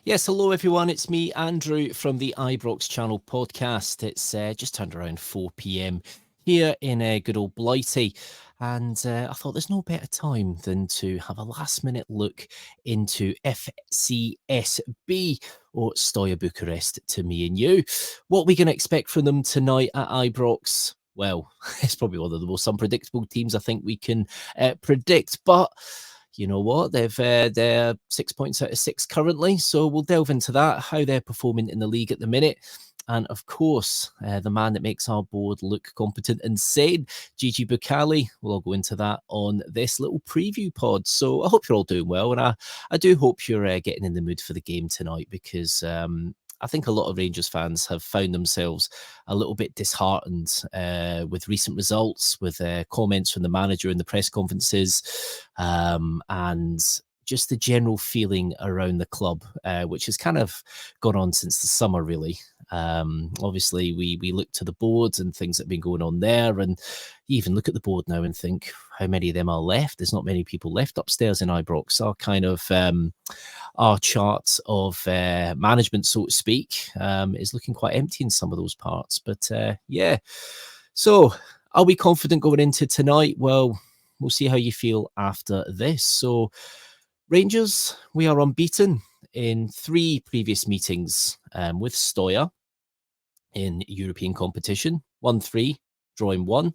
Yes, hello everyone. It's me, Andrew, from the Ibrox Channel podcast. It's just turned around 4 p.m. here in good old Blighty. And I thought there's no better time than to have a last minute look into FCSB or Stoya Bucharest to me and you. What are we going to expect from them tonight at Ibrox? Well, it's probably one of the most unpredictable teams I think we can predict, but you know what? They're 6 points out of 6 currently, so we'll delve into that, how they're performing in the league at the minute. And of course, the man that makes our board look competent and sane, Gigi Bucali. We'll all go into that on this little preview pod. So I hope you're all doing well, and I do hope you're getting in the mood for the game tonight, because I think a lot of Rangers fans have found themselves a little bit disheartened with recent results, with comments from the manager in the press conferences, and just the general feeling around the club, which has kind of gone on since the summer, really. Obviously, we look to the boards and things that have been going on there, and you even look at the board now and think, how many of them are left? There's not many people left upstairs in Ibrox. Our kind of our chart of management, so to speak, is looking quite empty in some of those parts. But yeah, so are we confident going into tonight? Well, we'll see how you feel after this. So Rangers, we are unbeaten in 3 previous meetings with Stoya in European competition. 1-3, drawing 1.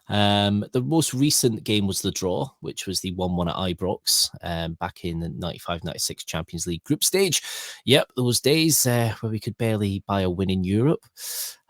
The most recent game was the draw, which was the 1-1 at Ibrox back in the 95-96 Champions League group stage. Yep, those days where we could barely buy a win in Europe.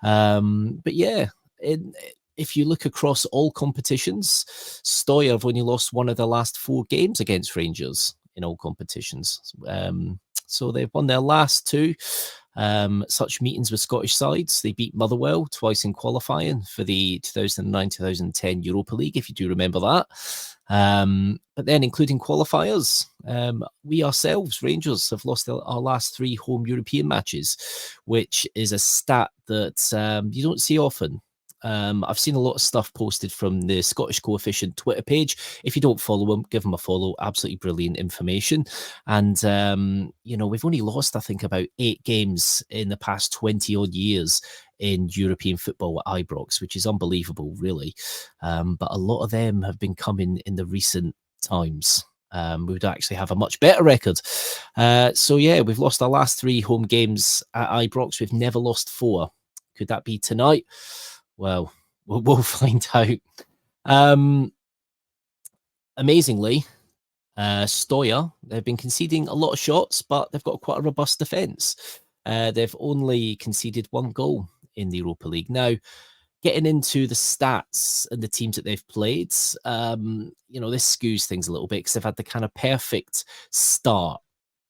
But yeah, if you look across all competitions, Stoya have only lost 1 of the last 4 games against Rangers in all competitions. So they've won their last 2 such meetings with Scottish sides. They beat Motherwell twice in qualifying for the 2009-2010 Europa League, if you do remember that. But then, including qualifiers, we ourselves, Rangers, have lost our last 3 home European matches, which is a stat that you don't see often. I've seen a lot of stuff posted from the Scottish Coefficient Twitter page. If you don't follow them, give them a follow. Absolutely brilliant information. And, we've only lost, I think, about 8 games in the past 20 odd years in European football at Ibrox, which is unbelievable, really. But a lot of them have been coming in the recent times. We would actually have a much better record. So, yeah, we've lost our last 3 home games at Ibrox. We've never lost 4. Could that be tonight? Well, we'll find out. Amazingly, Stoya, they've been conceding a lot of shots, but they've got quite a robust defence. They've only conceded 1 goal in the Europa League. Now, getting into the stats and the teams that they've played, this skews things a little bit, because they've had the kind of perfect start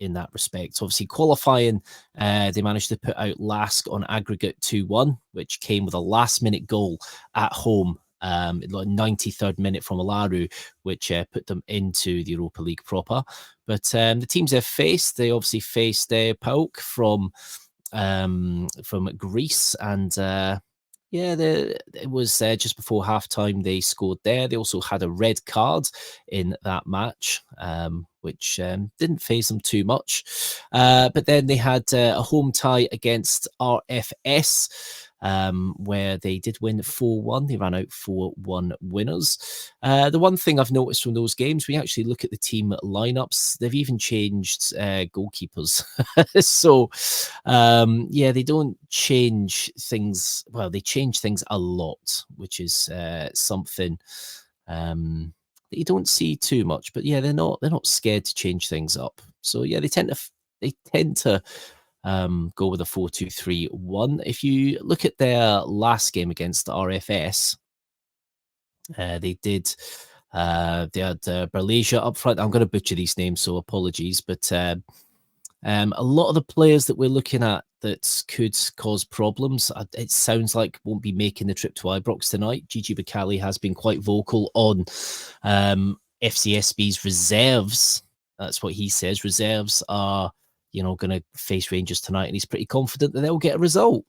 in that respect. Obviously, qualifying, they managed to put out Lask on aggregate 2-1, which came with a last-minute goal at home, in the 93rd minute from Alaru, which put them into the Europa League proper. But the teams they've faced, they obviously faced PAOK from Greece, and it was just before halftime they scored there. They also had a red card in that match, which didn't faze them too much. But then they had a home tie against RFS, where they did win 4-1. They ran out 4-1 winners. The one thing I've noticed from those games, we actually look at the team lineups, they've even changed goalkeepers. So, they don't change things. Well, they change things a lot, which is something that you don't see too much. But yeah, they're not scared to change things up. So yeah, they tend to go with a 4-2-3-1. If you look at their last game against the RFS, they had Berlesia up front. I'm going to butcher these names, so apologies. But a lot of the players that we're looking at that could cause problems, it sounds like won't be making the trip to Ibrox tonight. Gigi Bucali has been quite vocal on FCSB's reserves. That's what he says. Reserves are, going to face Rangers tonight, and he's pretty confident that they'll get a result.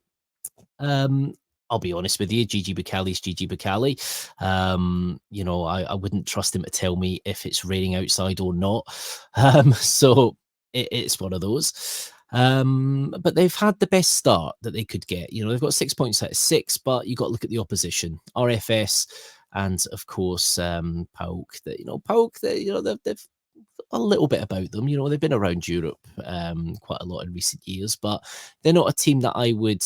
I'll be honest with you, Gigi Bucali's Gigi Bucali. I wouldn't trust him to tell me if it's raining outside or not. So it's one of those. But they've had the best start that they could get. You know, they've got 6 points out of 6, but you got to look at the opposition, RFS, and of course PAOK. PAOK. They've a little bit about them. You know, they've been around Europe quite a lot in recent years, but they're not a team that I would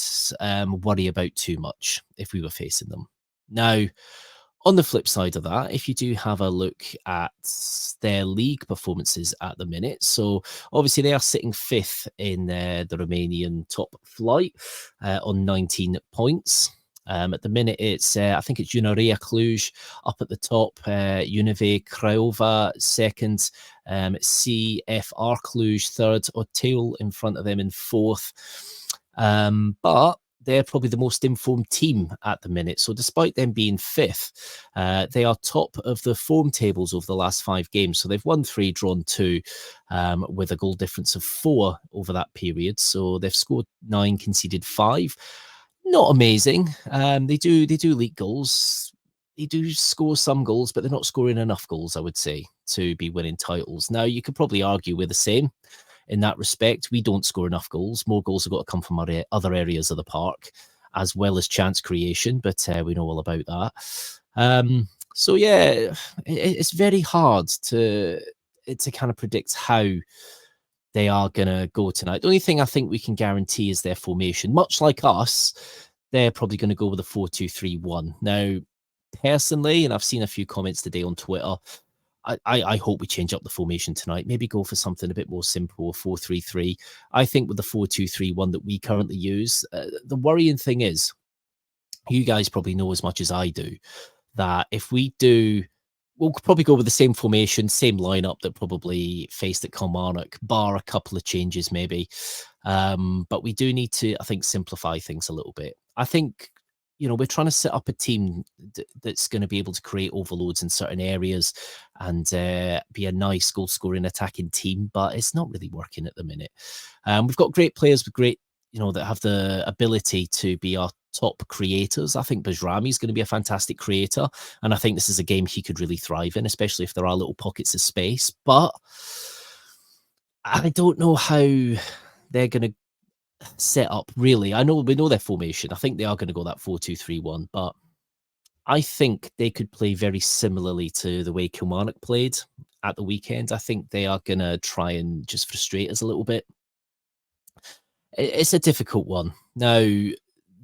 worry about too much if we were facing them. Now, on the flip side of that, if you do have a look at their league performances at the minute, so obviously they are sitting fifth in the Romanian top flight on 19 points. At the minute, it's I think it's Junarea Cluj up at the top, Unive Craiova second, CFR Cluj third, Otel in front of them in fourth. But they're probably the most informed team at the minute. So despite them being fifth, they are top of the form tables over the last 5 games. So they've won 3, drawn 2, with a goal difference of 4 over that period. So they've scored 9, conceded 5. Not amazing. They do leak goals. They do score some goals, but they're not scoring enough goals, I would say, to be winning titles. Now, you could probably argue we're the same in that respect. We don't score enough goals. More goals have got to come from other areas of the park, as well as chance creation, but we know all about that. So, yeah, it's very hard to kind of predict how they are going to go tonight. The only thing I think we can guarantee is their formation. Much like us, they're probably going to go with a 4-2-3-1. Now, personally, and I've seen a few comments today on Twitter, I hope we change up the formation tonight. Maybe go for something a bit more simple, 4-3-3. I think with the 4-2-3-1 that we currently use, the worrying thing is, you guys probably know as much as I do, that if we do, we'll probably go with the same formation, same lineup that probably faced at Kilmarnock, bar a couple of changes maybe. But we do need to, I think, simplify things a little bit. I think, you know, we're trying to set up a team that's going to be able to create overloads in certain areas and be a nice goal-scoring attacking team, but it's not really working at the minute. We've got great players with great, you know, that have the ability to be our top creators. I think Bajrami is going to be a fantastic creator, and I think this is a game he could really thrive in, especially if there are little pockets of space. But I don't know how they're going to set up, really. We know their formation. I think they are going to go that 4-2-3-1, but I think they could play very similarly to the way Kilmarnock played at the weekend. I think they are going to try and just frustrate us a little bit. It's a difficult one. Now,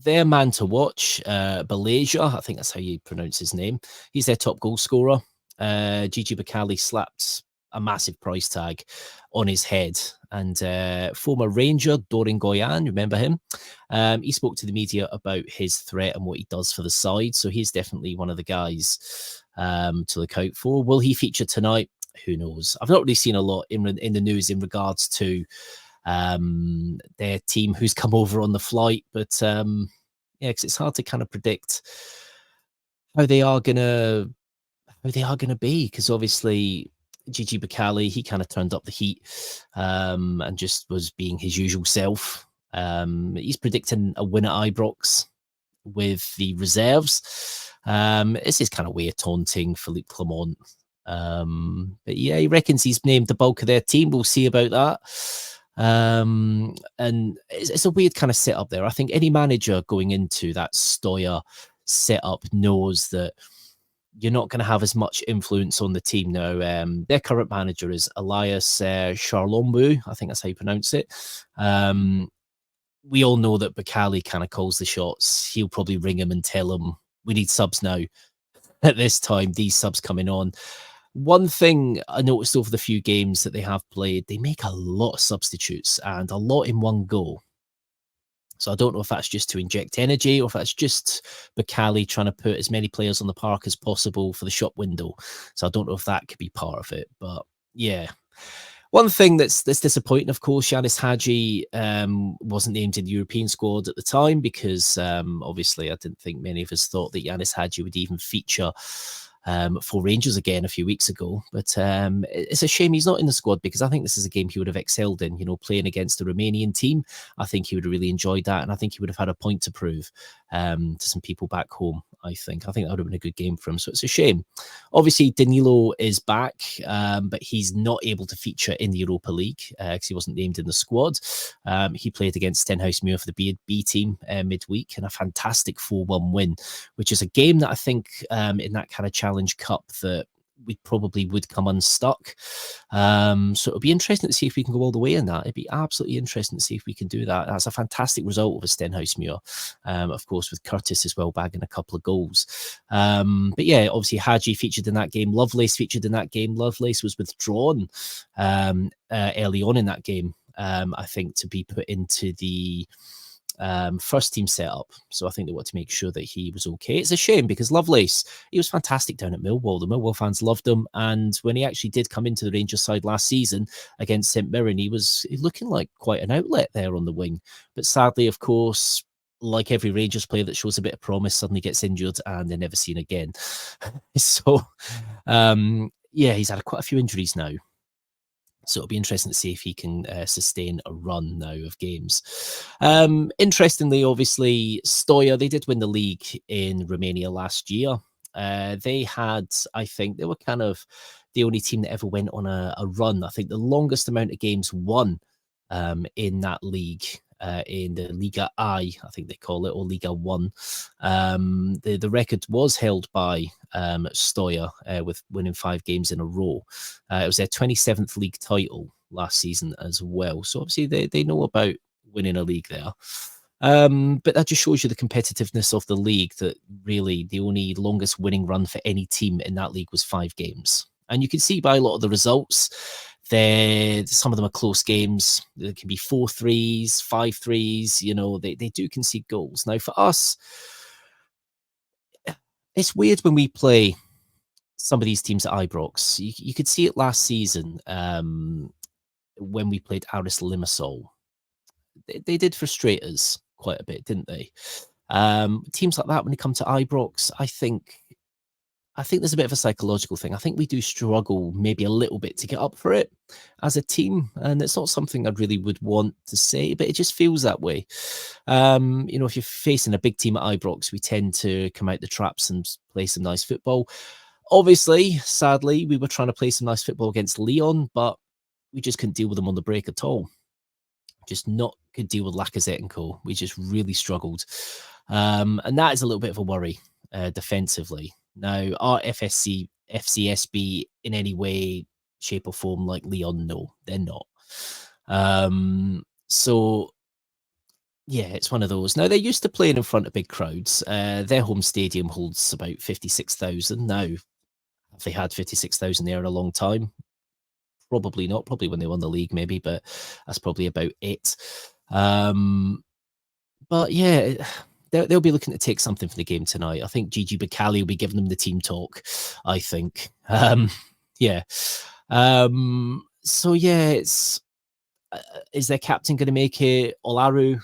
their man to watch, Balasia, I think that's how you pronounce his name. He's their top goal scorer. Gigi Bakali slapped a massive price tag on his head. And former Ranger, Doran Goyan, remember him? He spoke to the media about his threat and what he does for the side. So he's definitely one of the guys to look out for. Will he feature tonight? Who knows? I've not really seen a lot in the news in regards to their team who's come over on the flight, but yeah, because it's hard to kind of predict how they are gonna be, because obviously Gigi Bakali, he kind of turned up the heat and just was being his usual self. He's predicting a win at Ibrox with the reserves. It's his kind of way of taunting Philippe Clement. But yeah, he reckons he's named the bulk of their team. We'll see about that. And it's a weird kind of setup there. I think any manager going into that Stoya setup knows that you're not going to have as much influence on the team now. Their current manager is Elias Charlombu. I think that's how you pronounce it. We all know that Bakali kind of calls the shots. He'll probably ring him and tell him, we need subs now. At this time, these subs coming on. One thing I noticed over the few games that they have played, they make a lot of substitutes and a lot in one go. So I don't know if that's just to inject energy or if that's just Bakali trying to put as many players on the park as possible for the shop window. So I don't know if that could be part of it. But yeah. One thing that's disappointing, of course, Yanis Hadji wasn't named in the European squad at the time because obviously I didn't think many of us thought that Yanis Hadji would even feature for Rangers again a few weeks ago. But it's a shame he's not in the squad because I think this is a game he would have excelled in, you know, playing against the Romanian team. I think he would have really enjoyed that, and I think he would have had a point to prove to some people back home. I think. I think that would have been a good game for him. So it's a shame. Obviously, Danilo is back, but he's not able to feature in the Europa League because he wasn't named in the squad. He played against Stenhousemuir for the B team midweek in a fantastic 4-1 win, which is a game that I think in that kind of Challenge Cup that we probably would come unstuck. So it'll be interesting to see if we can go all the way in that. It'd be absolutely interesting to see if we can do that. That's a fantastic result of a Stenhousemuir, of course, with Curtis as well bagging a couple of goals. But yeah, obviously Hadji featured in that game. Lovelace featured in that game. Lovelace was withdrawn early on in that game, I think, to be put into the first team setup. So I think they want to make sure that he was okay. It's a shame because Lovelace, he was fantastic down at Millwall. The Millwall fans loved him. And when he actually did come into the Rangers side last season against St Mirren, he was looking like quite an outlet there on the wing. But sadly, of course, like every Rangers player that shows a bit of promise, suddenly gets injured and they're never seen again. So, yeah, he's had quite a few injuries now. So it'll be interesting to see if he can sustain a run now of games. Interestingly, obviously, Stoya, they did win the league in Romania last year. They had, I think, they were kind of the only team that ever went on a run. I think the longest amount of games won in that league. In the Liga I think they call it, or Liga 1. The record was held by Stoya with winning 5 games in a row. It was their 27th league title last season as well. So obviously they know about winning a league there. But that just shows you the competitiveness of the league, that really the only longest winning run for any team in that league was 5 games. And you can see by a lot of the results, some of them are close games. There can be 4-3s, 5-3s. You know, they do concede goals. Now, for us, it's weird when we play some of these teams at Ibrox. You could see it last season when we played Aris Limassol. They did frustrate us quite a bit, didn't they? Teams like that, when they come to Ibrox, I think there's a bit of a psychological thing. I think we do struggle maybe a little bit to get up for it as a team. And it's not something I really would want to say, but it just feels that way. You know, if you're facing a big team at Ibrox, we tend to come out the traps and play some nice football. Obviously, sadly, we were trying to play some nice football against Leon, but we just couldn't deal with them on the break at all. Just not could deal with Lacazette and co. We just really struggled. And that is a little bit of a worry defensively. Now, are FCSB in any way, shape, or form like Leon? No, they're not. So, yeah, it's one of those. Now, they're used to playing in front of big crowds. Their home stadium holds about 56,000. Now, have they had 56,000 there in a long time? Probably not. Probably when they won the league, maybe, but that's probably about it. But yeah, they'll be looking to take something from the game tonight. I think Gigi Bacali will be giving them the team talk, I think. Yeah. So yeah, it's is their captain going to make it? Olaru?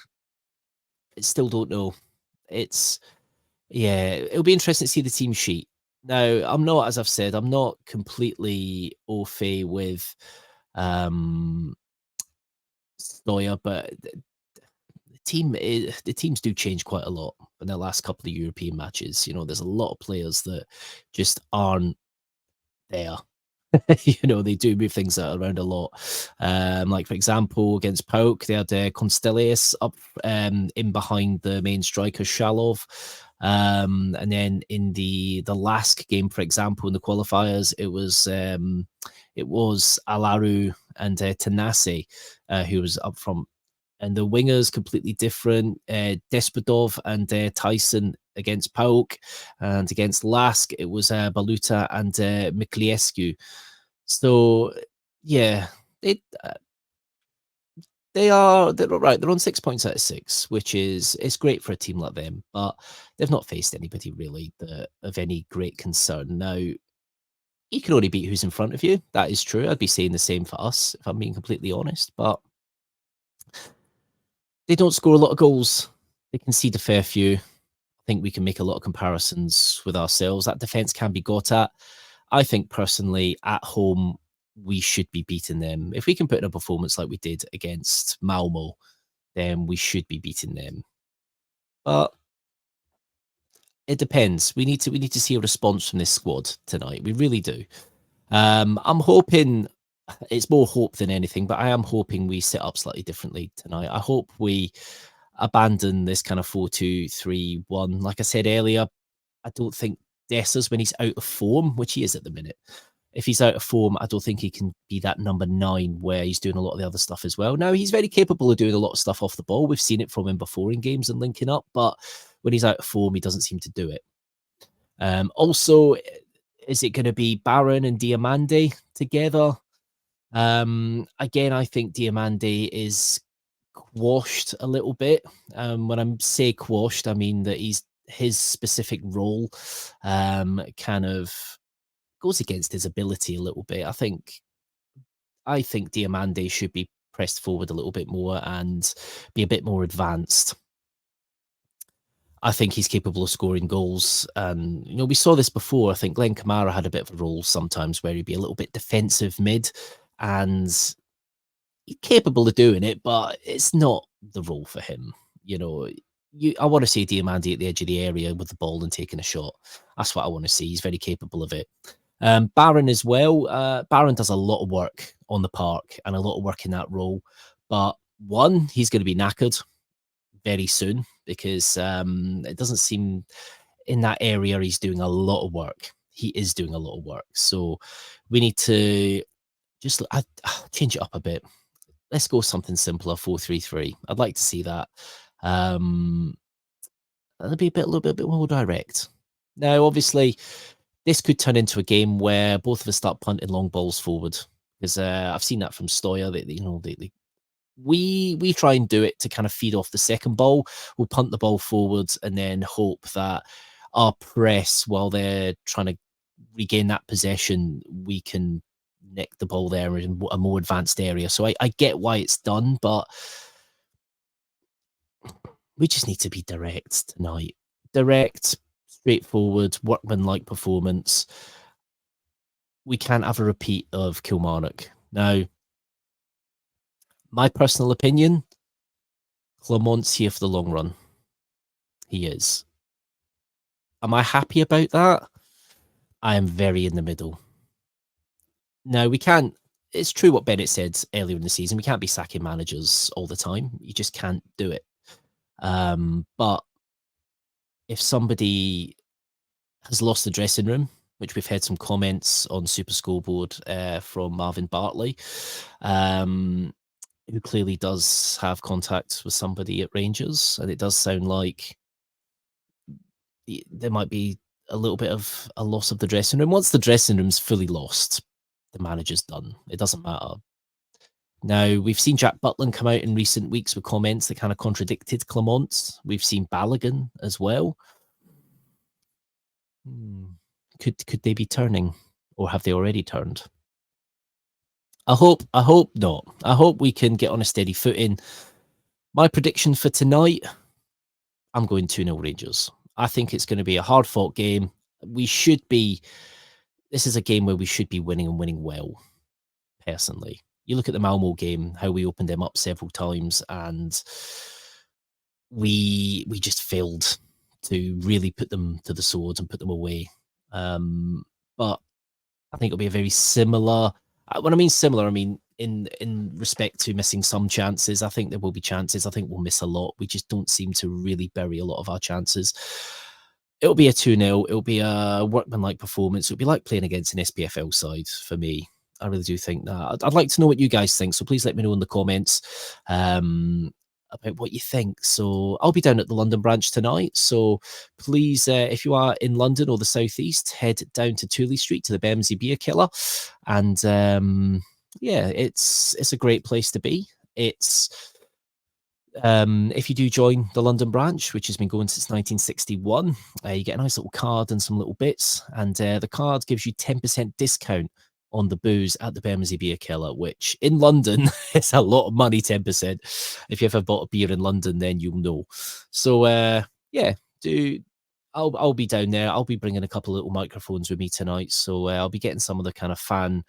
I still don't know. Yeah, it'll be interesting to see the team sheet. Now, as I've said, I'm not completely au fait with Stoya, but the teams do change quite a lot in the last couple of European matches. You know, there's a lot of players that just aren't there. You know, they do move things around a lot. Like, for example, against PAOK, they had Constellius up in behind the main striker, Shalov. And then in the last game, for example, in the qualifiers, it was Alaru and Tanase who was up front. And the wingers completely different. Despodov and Tyson against PAOK, and against Lask, it was Baluta and Mikliescu. So, yeah, they're right. They're on 6 points out of 6, which it's great for a team like them, but they've not faced anybody really of any great concern. Now, you can only beat who's in front of you. That is true. I'd be saying the same for us, if I'm being completely honest, but they don't score a lot of goals. They concede a fair few. I think we can make a lot of comparisons with ourselves. That defense can be got at. I think personally, at home, we should be beating them. If we can put in a performance like we did against Malmo, then we should be beating them. But It depends. We need to see a response from this squad tonight. We really do. I'm hoping it's more hope than anything, but I am hoping we set up slightly differently tonight. I hope we abandon this kind of 4-2-3-1. Like I said earlier, I don't think Dessers, when he's out of form, which he is at the minute, if he's out of form, I don't think he can be that number 9 where he's doing a lot of the other stuff as well. Now, he's very capable of doing a lot of stuff off the ball. We've seen it from him before in games and linking up, but when he's out of form, he doesn't seem to do it. Also, is it going to be Barron and Diamande together? Again, I think Diamande is quashed a little bit. When I say quashed, I mean that his specific role kind of goes against his ability a little bit. I think Diamande should be pressed forward a little bit more and be a bit more advanced. I think he's capable of scoring goals. And, we saw this before. I think Glenn Kamara had a bit of a role sometimes where he'd be a little bit defensive mid, and he's capable of doing it, but it's not the role for him. I want to see Diamande at the edge of the area with the ball and taking a shot. That's what I want to see. He's very capable of it. Barron as well. Barron does a lot of work on the park and a lot of work in that role. But one, he's going to be knackered very soon because it doesn't seem in that area he's doing a lot of work. He is doing a lot of work. So we need to just change it up a bit. Let's go something simpler, 4-3-3. I'd like to see that. That'll be a little bit more direct. Now, obviously, this could turn into a game where both of us start punting long balls forward, because I've seen that from Stoya. We try and do it to kind of feed off the second ball. We'll punt the ball forwards and then hope that our press, while they're trying to regain that possession, we can nick the ball there in a more advanced area. So I get why it's done, but we just need to be direct tonight. Direct, straightforward, workman-like performance. We can't have a repeat of Kilmarnock. Now, my personal opinion, Clement's here for the long run. He is. Am I happy about that? I am very in the middle. Now, we can't. It's true what Bennett said earlier in the season. We can't be sacking managers all the time. You just can't do it. But if somebody has lost the dressing room, which we've had some comments on Super Scoreboard from Marvin Bartley, who clearly does have contact with somebody at Rangers, and it does sound like there might be a little bit of a loss of the dressing room. Once the dressing room's fully lost, the manager's done. It doesn't matter. Now, we've seen Jack Butland come out in recent weeks with comments that kind of contradicted Clement. We've seen Balogun as well. Could they be turning, or have they already turned? I hope not. I hope we can get on a steady footing. My prediction for tonight, I'm going 2-0 Rangers. I think it's going to be a hard-fought game. This is a game where we should be winning and winning well, personally. You look at the Malmo game, how we opened them up several times, and we just failed to really put them to the swords and put them away. But I think it'll be a very similar. When I mean similar, I mean in respect to missing some chances. I think there will be chances. I think we'll miss a lot. We just don't seem to really bury a lot of our chances. It'll be a 2-0. It'll be a workmanlike performance. It'll be like playing against an SPFL side for me. I really do think that. I'd like to know what you guys think, so please let me know in the comments about what you think. So I'll be down at the London branch tonight, so please, if you are in London or the southeast, head down to Tooley Street to the Bermondsey Beer Killer, and yeah, it's a great place to be. It's if you do join the London branch, which has been going since 1961, you get a nice little card and some little bits, and the card gives you 10% discount on the booze at the Bermondsey Beer Killer, which in London is a lot of money. 10%. If you ever bought a beer in London, then you'll know. So yeah, I'll be down there. I'll be bringing a couple of little microphones with me tonight, so I'll be getting some of the kind of fan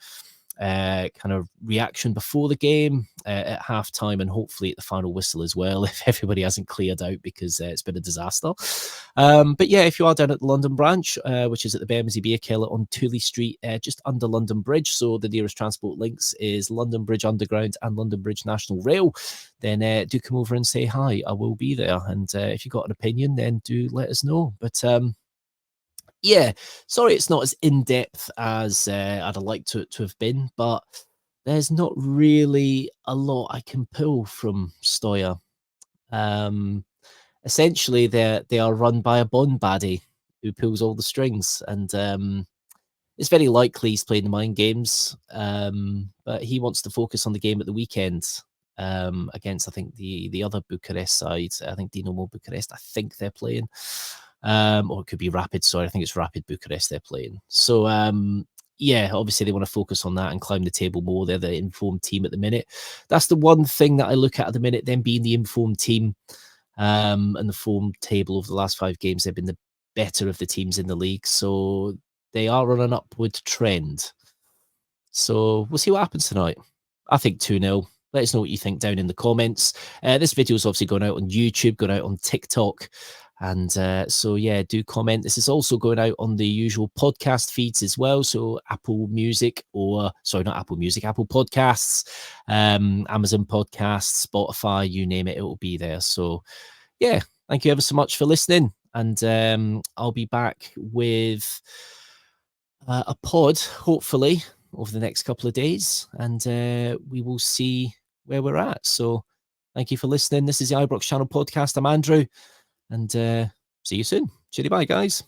kind of reaction before the game, at halftime, and hopefully at the final whistle as well, if everybody hasn't cleared out, because it's been a disaster. But yeah, if you are down at the London branch, which is at the Bermondsey Beer Keller on Tooley Street, just under London Bridge, so the nearest transport links is London Bridge Underground and London Bridge National Rail, then do come over and say hi. I will be there. And if you've got an opinion, then do let us know. But yeah, sorry it's not as in-depth as I'd have liked to have been, but there's not really a lot I can pull from Stoya. Essentially, they are run by a Bond baddie who pulls all the strings, and it's very likely he's playing the mind games, but he wants to focus on the game at the weekend, against, I think, the other Bucharest side. I think Dinamo Bucharest, I think they're playing. Or it could be Rapid, sorry. I think it's Rapid Bucharest they're playing. So, yeah, obviously they want to focus on that and climb the table more. They're the informed team at the minute. That's the one thing that I look at the minute, them being the informed team, and the form table over the last 5 games. They've been the better of the teams in the league. So they are on an upward trend. So we'll see what happens tonight. I think 2-0. Let us know what you think down in the comments. This video is obviously going out on YouTube, going out on TikTok. And so, yeah, do comment. This is also going out on the usual podcast feeds as well. So Apple Music, or sorry, not Apple Music, Apple Podcasts, Amazon Podcasts, Spotify, you name it, it will be there. So, yeah, thank you ever so much for listening. And I'll be back with a pod, hopefully, over the next couple of days. And we will see where we're at. So thank you for listening. This is the Ibrox Channel Podcast. I'm Andrew. And see you soon. Cheery bye, guys.